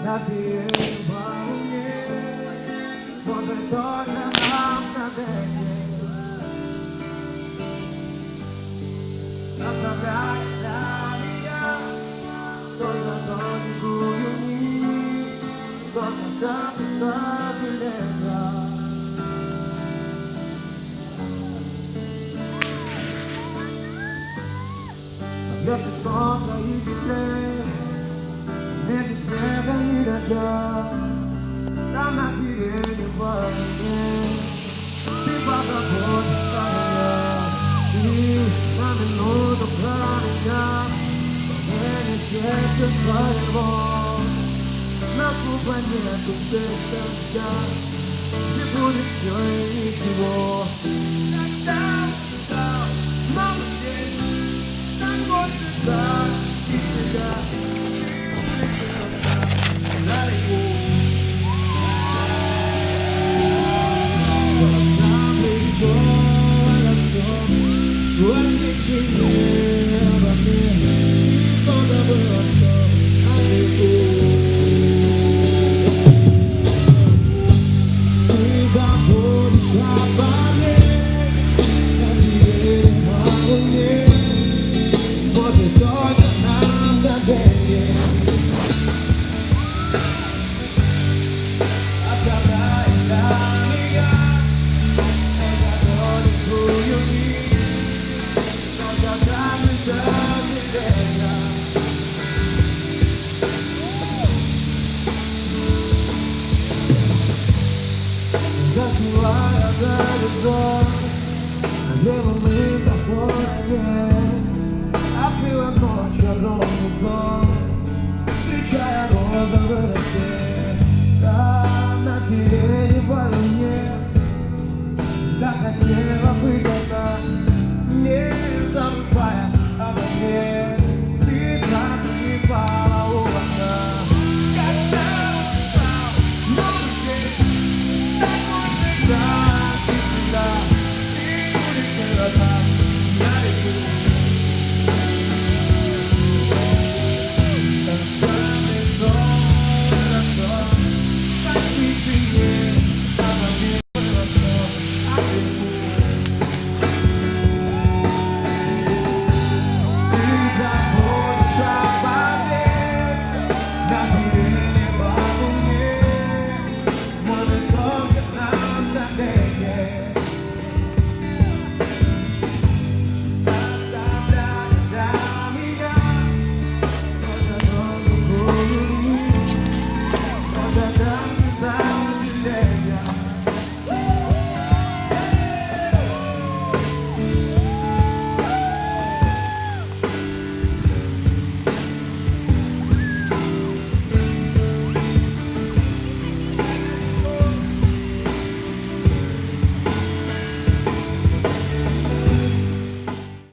На сієї волні, може доля нам надає, наставляє я, только донькую ні, только там забілега. Объятки солнца и теплее, между снега и дождя, там на сирене в волне, ты позаботишься о меня, и на минуту про меня, волнение сердце своего, на ту планету без дождя, где будет все и ничего. Тогда мама здесь, так больше так и всегда. Заснула горизонт, белым литофоне, открыла ночь огромный сон, встречая розовый рассвет. Там на сирене в волне, так хотела быть